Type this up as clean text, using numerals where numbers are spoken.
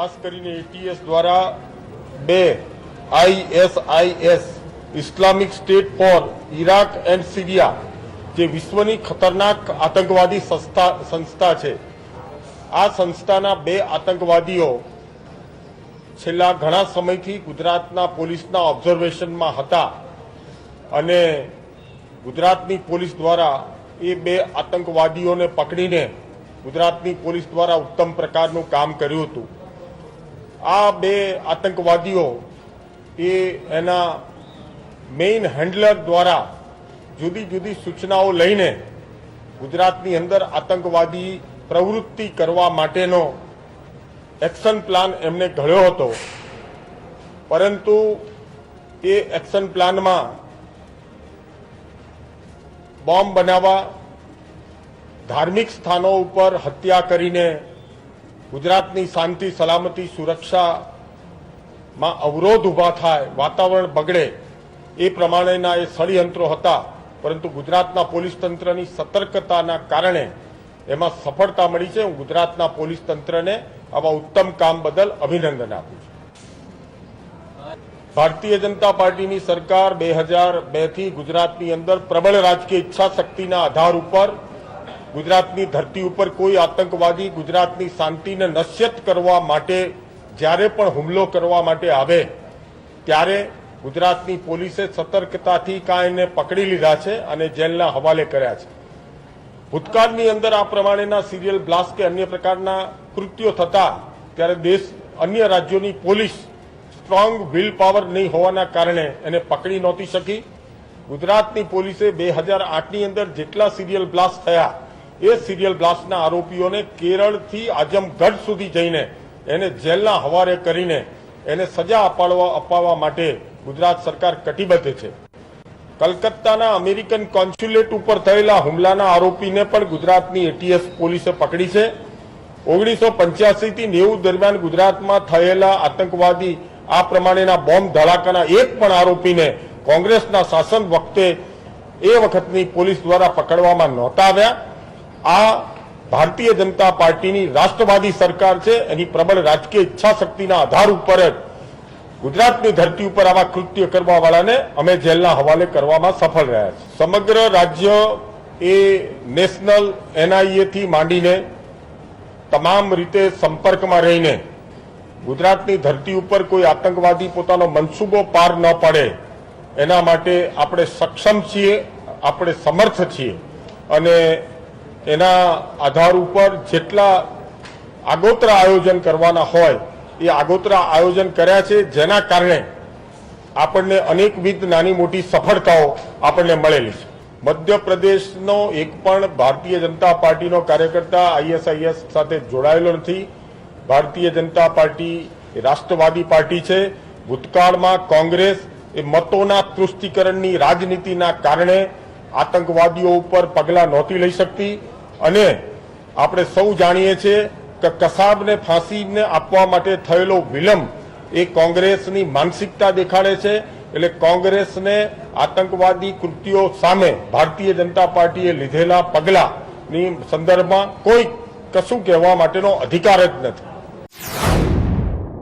ખાસ કરીને એટીએસ દ્વારા બે ISIS Islamic State for Iraq and Syria જે વિશ્વની ખતરનાક આતંકવાદી સંસ્થા છે, આ સંસ્થાના બે આતંકવાદીઓ છેલ્લા ઘણા સમયથી ગુજરાતના પોલીસના ઓબ્ઝર્વેશનમાં હતા અને ગુજરાતની પોલીસ દ્વારા એ બે આતંકવાદીઓને પકડીને ગુજરાતની પોલીસ દ્વારા ઉત્તમ પ્રકારનું કામ કર્યું હતું। આ બે આતંકવાદીઓ એના મેઇન હેન્ડલર દ્વારા જુદી જુદી સૂચનાઓ લઈને ગુજરાતની અંદર આતંકવાદી પ્રવૃત્તિ કરવા માટેનો એક્શન પ્લાન એમને ઘડ્યો હતો, પરંતુ એ એક્શન પ્લાનમાં બોમ્બ બનાવવા, ધાર્મિક સ્થાનો ઉપર હત્યા કરીને ગુજરાતની શાંતિ સલામતી સુરક્ષામાં અવરોધ ઊભા થાય, વાતાવરણ બગડે એ પ્રમાણેના એ ષડયંત્રો હતા। પરંતુ ગુજરાતના પોલીસ તંત્રની સતર્કતાના કારણે એમાં સફળતા મળી છે। હું ગુજરાતના પોલીસ તંત્રને આવા ઉત્તમ કામ બદલ અભિનંદન આપું છું। ભારતીય જનતા પાર્ટીની સરકાર 2002થી ગુજરાતની અંદર પ્રબળ રાજકીય ઈચ્છાશક્તિના આધાર ઉપર ગુજરાતની ધરતી ઉપર કોઈ આતંકવાદી ગુજરાતની શાંતિને નશ્યત કરવા માટે જ્યારે પણ હુમલો કરવા માટે આવે ત્યારે ગુજરાતની પોલીસે સતર્કતાથી કાંઈને પકડી લીધા છે અને જેલના હવાલે કર્યા છે। ભૂતકાળની અંદર આ પ્રમાણેના સિરિયલ બ્લાસ્ટ કે અન્ય પ્રકારના કૃત્યો થતા ત્યારે દેશ અન્ય રાજ્યોની પોલીસ સ્ટ્રોંગ વિલ પાવર નહીં હોવાના કારણે એને પકડી નહોતી શકી। ગુજરાતની પોલીસે 2008ની અંદર જેટલા સિરિયલ બ્લાસ્ટ થયા એ સિરિયલ બ્લાસ્ટના આરોપીઓને કેરળથી આઝમગઢ સુધી જઈને એને જેલના હવાલે કરીને એને સજા અપાવવા માટે ગુજરાત સરકાર કટિબદ્ધ છે। કલકત્તાના અમેરિકન કોન્સ્યુલેટ ઉપર થયેલા હુમલાના આરોપીને પણ ગુજરાતની એટીએસ પોલીસે પકડી છે। 1985 થી 90 દરમિયાન ગુજરાતમાં થયેલા આતંકવાદી આ પ્રમાણેના બોમ્બ ધડાકાના એક પણ આરોપીને કોંગ્રેસના શાસન વખતે એ વખતની પોલીસ દ્વારા પકડવામાં નહોતા આવ્યા। આ ભારતીય જનતા પાર્ટીની રાષ્ટ્રવાદી સરકાર છે, એની પ્રબળ રાજકીય ઈચ્છાશક્તિના આધાર ઉપર જ ગુજરાતની ધરતી ઉપર આવા કૃત્ય કરવાવાળાને અમે જેલના હવાલે કરવામાં સફળ રહ્યા છે। સમગ્ર રાજ્ય એ નેશનલ NIA થી માંડીને તમામ રીતે સંપર્કમાં રહીને ગુજરાતની ધરતી ઉપર કોઈ આતંકવાદી પોતાનો મનસૂબો પાર ન પડે એના માટે આપણે સક્ષમ છીએ, આપણે સમર્થ છીએ અને એના આધાર ઉપર જેટલા આગોતરા આયોજન કરવાના હોય એ આગોતરા આયોજન કર્યા છે, જેના કારણે આપણને અનેકવિધ નાની મોટી સફળતાઓ આપણને મળેલી છે। મધ્યપ્રદેશનો એક પણ ભારતીય જનતા પાર્ટીનો કાર્યકર્તા ISIS સાથે જોડાયેલો નથી। ભારતીય જનતા પાર્ટી રાષ્ટ્રવાદી પાર્ટી છે। ભૂતકાળમાં કોંગ્રેસ એ મતોના તૃષ્ટિકરણની રાજનીતિના કારણે આતંકવાદીઓ ઉપર પગલાં નહોતી લઈ શકતી અને આપણે સૌ જાણીએ છીએ કે કસાબને ફાંસીને આપવા માટે થયેલો વિલંબ એ કોંગ્રેસની માનસિકતા દેખાડે છે। એટલે કોંગ્રેસને આતંકવાદી કૃત્યો સામે ભારતીય જનતા પાર્ટીએ લીધેલા પગલાંની સંદર્ભમાં કોઈ કશું કહેવા માટેનો અધિકાર જ નથી।